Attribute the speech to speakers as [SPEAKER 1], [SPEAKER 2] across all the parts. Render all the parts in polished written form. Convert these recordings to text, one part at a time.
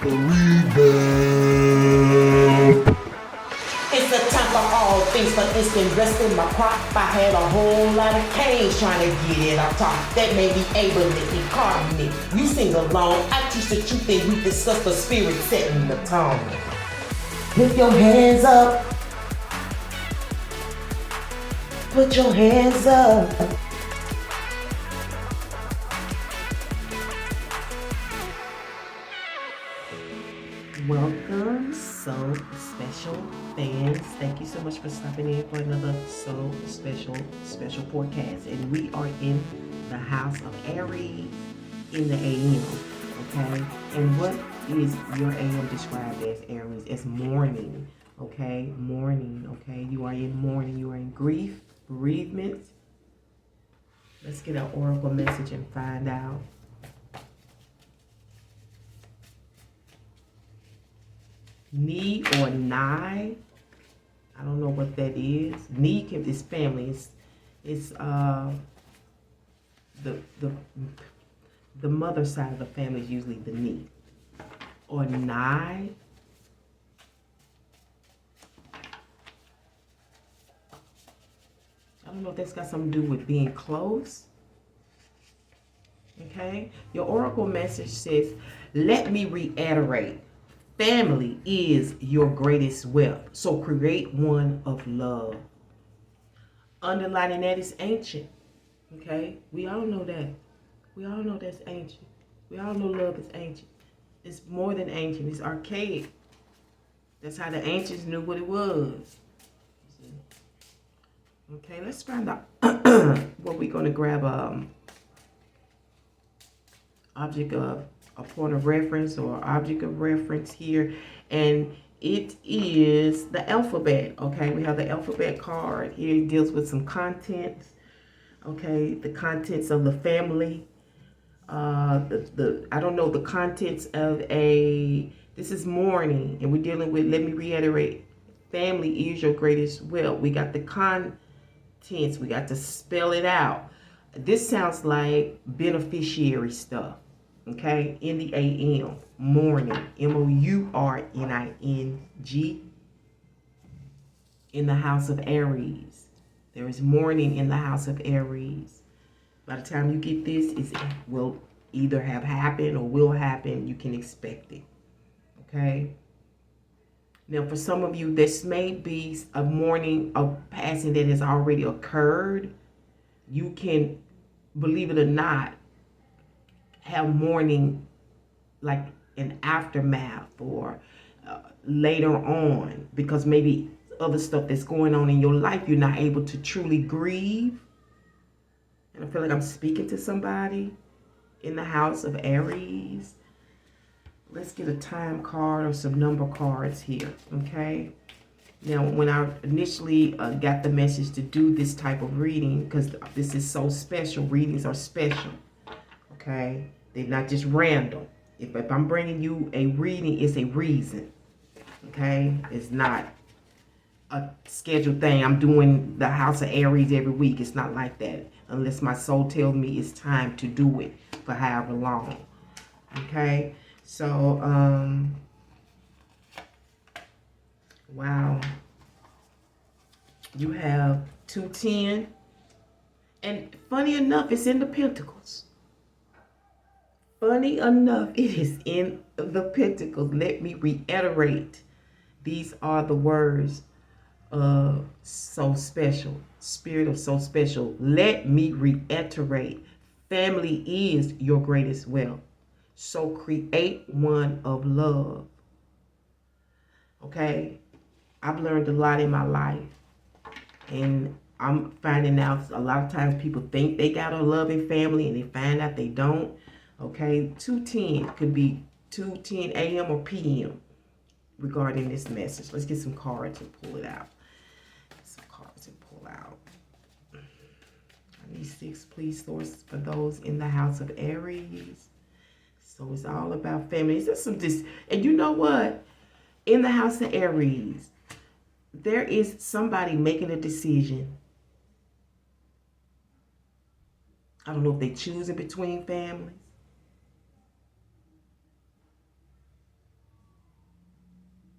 [SPEAKER 1] Revamp.
[SPEAKER 2] It's a time for all things, but instant rest in my crop. I had a whole lot of canes trying to get it up top. That made me able to incarnate. You sing along, I teach the truth and we discuss the spirit setting the tone. Lift your hands up. Put your hands up. Welcome, Sow Special fans. Thank you so much for stopping in for another Sow Special podcast. And we are in the house of Aries in the AM, okay? And what is your AM described as, Aries? It's mourning, okay? Mourning, okay? You are in mourning. You are in grief, bereavement. Let's get an oracle message and find out. Knee or nigh, I don't know what that is. Knee is family. It's the mother side of the family is usually the knee. Or nigh. I don't know if that's got something to do with being close. Okay. Your oracle message says, let me reiterate. Family is your greatest wealth. So create one of love. Underlining that is ancient. Okay? We all know that. We all know that's ancient. We all know love is ancient. It's more than ancient. It's archaic. That's how the ancients knew what it was. Okay, let's find out what we're going to grab object of a point of reference or object of reference here, and it is the alphabet. Okay, we have the alphabet card here. It deals with some contents. Okay, the contents of the family. I don't know the contents of this is mourning, and we're dealing with, let me reiterate, family is your greatest wealth. We got the contents. We got to spell it out. This sounds like beneficiary stuff. Okay, in the AM, mourning, M-O-U-R-N-I-N-G, in the house of Aries. There is mourning in the house of Aries. By the time you get this, it will either have happened or will happen. You can expect it. Okay. Now, for some of you, this may be a mourning, a passing that has already occurred. You can, believe it or not, have mourning like an aftermath or later on, because maybe other stuff that's going on in your life, you're not able to truly grieve. And I feel like I'm speaking to somebody in the house of Aries. Let's get a time card or some number cards here, okay? Now, when I initially got the message to do this type of reading, because this is so special, readings are special, okay? They're not just random. If I'm bringing you a reading, it's a reason, okay? It's not a scheduled thing. I'm doing the house of Aries every week. It's not like that, unless my soul tells me it's time to do it for however long, okay? So, wow. You have 210. And funny enough, it's in the Pentacles. Funny enough, it is in the Pentacles. Let me reiterate. These are the words of Sow Special. Spirit of Sow Special. Let me reiterate. Family is your greatest wealth. So create one of love. Okay? I've learned a lot in my life. And I'm finding out a lot of times people think they got a loving family and they find out they don't. Okay, 210 could be 2:10 a.m. or p.m. regarding this message. Let's get some cards and pull it out. Some cards and pull out. I need 6, please, source for those in the house of Aries. So it's all about family. It's just and you know what? In the house of Aries, there is somebody making a decision. I don't know if they're choosing between families.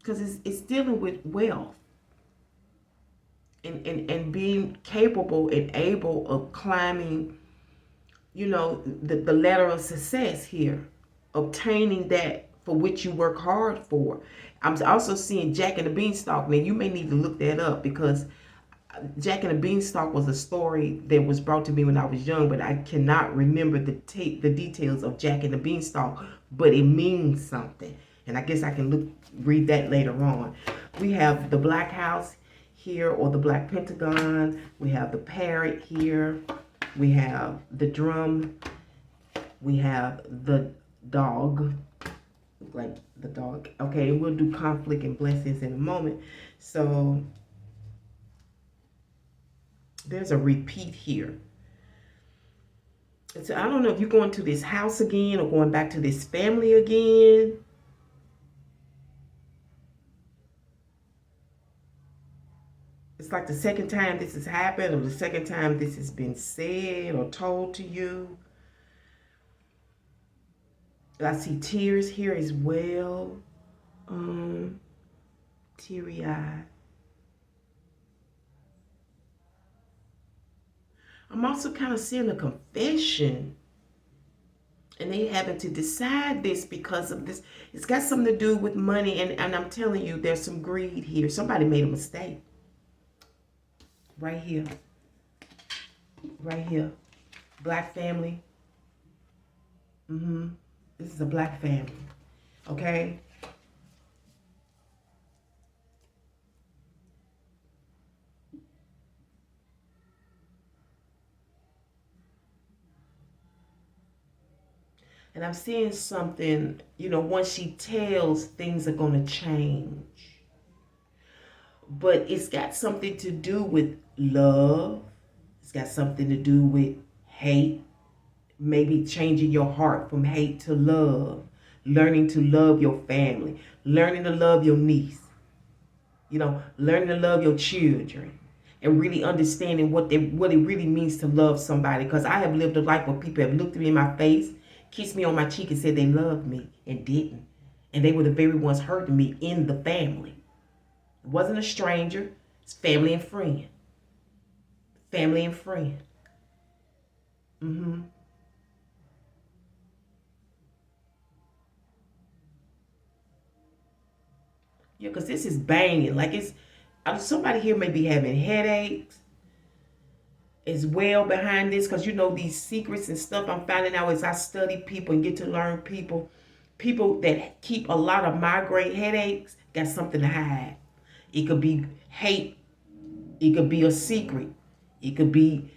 [SPEAKER 2] because it's dealing with wealth and being capable and able of climbing, you know, the ladder of success here, obtaining that for which you work hard for. I'm also seeing Jack and the Beanstalk. Now, you may need to look that up, because Jack and the Beanstalk was a story that was brought to me when I was young, but I cannot remember the details of Jack and the Beanstalk, but it means something. And I guess I can read that later on. We have the Black House here, or the Black Pentagon. We have the parrot here. We have the drum. We have the dog. Like the dog. Okay, we'll do conflict and blessings in a moment. So there's a repeat here. So I don't know if you're going to this house again or going back to this family again. It's like the second time this has happened, or the second time this has been said or told to you. I see tears here as well. Teary-eyed. I'm also kind of seeing a confession. And they having to decide this because of this. It's got something to do with money. And I'm telling you, there's some greed here. Somebody made a mistake. Right here. Right here. Black family. This is a black family. Okay? And I'm seeing something, you know, once she tells, things are going to change. But it's got something to do with love. It's got something to do with hate. Maybe changing your heart from hate to love. Learning to love your family. Learning to love your niece. You know, learning to love your children. And really understanding what it really means to love somebody. Because I have lived a life where people have looked at me in my face, kissed me on my cheek, and said they loved me, and didn't. And they were the very ones hurting me in the family. It wasn't a stranger. It's family and friend. Family and friend. Yeah, because this is banging. Like, it's somebody here may be having headaches as well behind this, because you know these secrets and stuff I'm finding out as I study people and get to learn people. People that keep a lot of migraine headaches got something to hide. It could be hate. It could be a secret. It could be,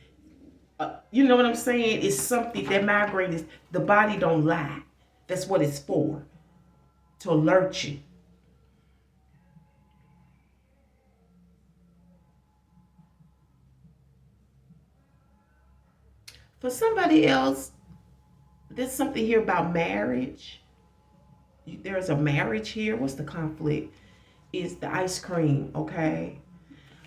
[SPEAKER 2] you know what I'm saying? It's something, that migraine is, the body don't lie. That's what it's for. To alert you. For somebody else, there's something here about marriage. There's a marriage here. What's the conflict? Is the ice cream, okay?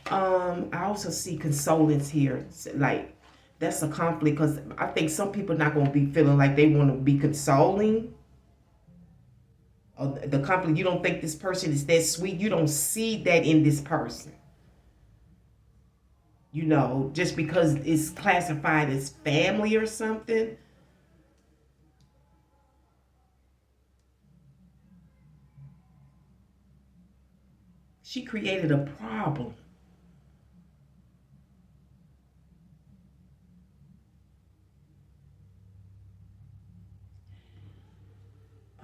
[SPEAKER 2] I also see consolence here. Like, that's a conflict, because I think some people not going to be feeling like they want to be consoling. Or the conflict, you don't think this person is that sweet. You don't see that in this person. You know, just because it's classified as family or something. She created a problem.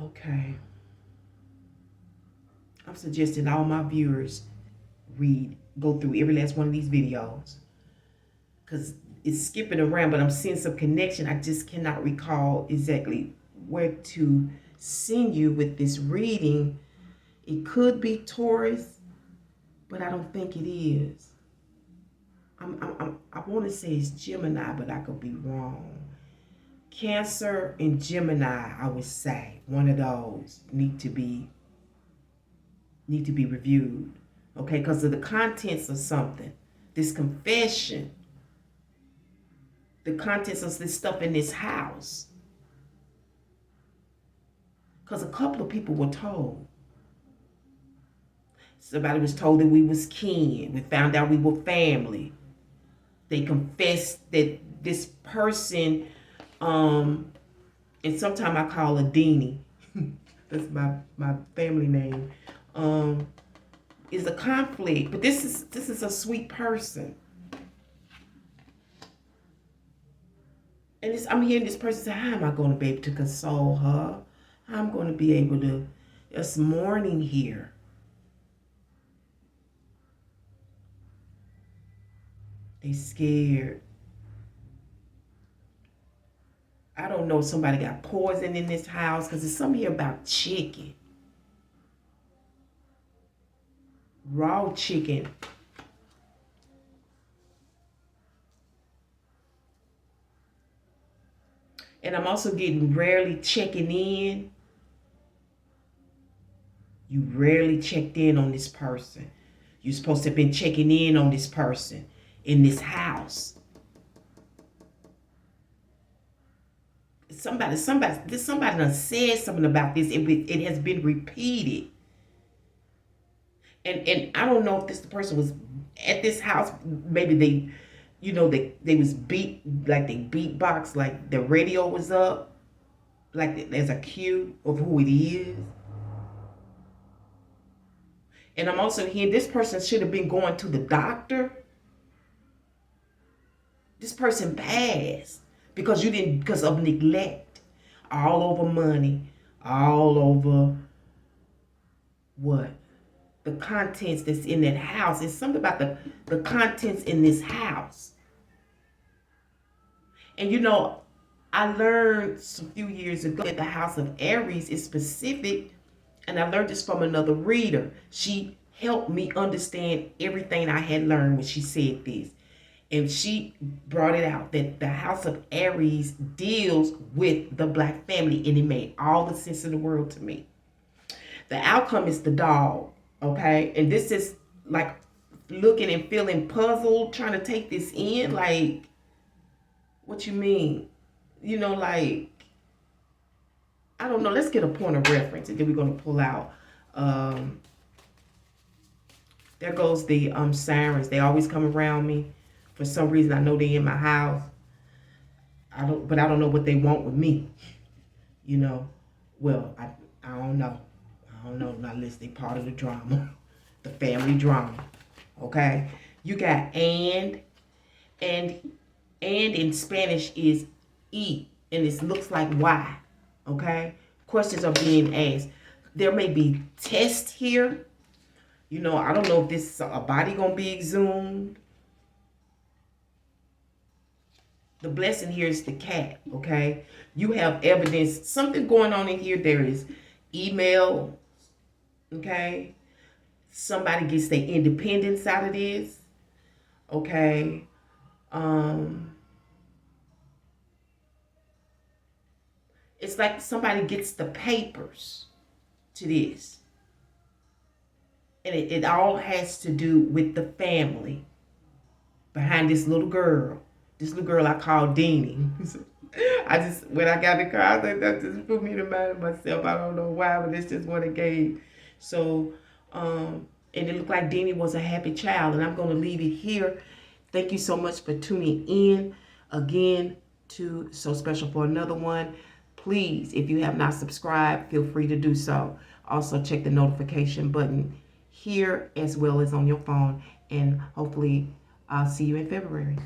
[SPEAKER 2] Okay. I'm suggesting all my viewers go through every last one of these videos, because it's skipping around, but I'm seeing some connection. I just cannot recall exactly where to send you with this reading. It could be Taurus, but I don't think it is. I want to say it's Gemini, but I could be wrong. Cancer and Gemini, I would say one of those need to be reviewed, okay, because of the contents of something. This confession, the contents of this stuff in this house, because a couple of people were told. Somebody was told that we was kin. We found out we were family. They confessed that this person, and sometimes I call her Deanie. That's my family name. Is a conflict, but this is a sweet person. And I'm hearing this person say, how am I going to be able to console her? How am I going to be able to, it's mourning here. They scared. I don't know if somebody got poison in this house, because there's something here about chicken. Raw chicken. And I'm also getting rarely checking in. You rarely checked in on this person. You're supposed to have been checking in on this person in this house. Somebody done said something about this. It has been repeated. And I don't know if the person was at this house. Maybe they, they was beat, like they beatbox, like the radio was up, like there's a cue of who it is. And I'm also hearing this person should have been going to the doctor. This person passed because of neglect. All over money, all over what? The contents that's in that house. It's something about the contents in this house. And I learned a few years ago that the house of Aries is specific, and I learned this from another reader. She helped me understand everything I had learned when she said this. And she brought it out that the house of Aries deals with the Black family, and it made all the sense in the world to me. The outcome is the dog, okay? And this is like looking and feeling puzzled, trying to take this in, like, what you mean? Like, I don't know. Let's get a point of reference, and then we're going to pull out. There goes the sirens. They always come around me. For some reason, I know they're in my house. But I don't know what they want with me. Well, I don't know. I don't know. Not unless they part of the drama, the family drama. Okay. You got and in Spanish is E, and it looks like Y. Okay. Questions are being asked. There may be tests here. I don't know if this is a body gonna be exhumed. The blessing here is the cat, okay? You have evidence, something going on in here. There is email, okay? Somebody gets their independence out of this, okay? It's like somebody gets the papers to this. And it all has to do with the family behind this little girl. This little girl I call Deanie. When I got the car, I think that just put me in mind of myself. I don't know why, but it's just what it gave. So, and it looked like Deanie was a happy child. And I'm going to leave it here. Thank you so much for tuning in again to So Special for another one. Please, if you have not subscribed, feel free to do so. Also, check the notification button here as well as on your phone. And hopefully, I'll see you in February.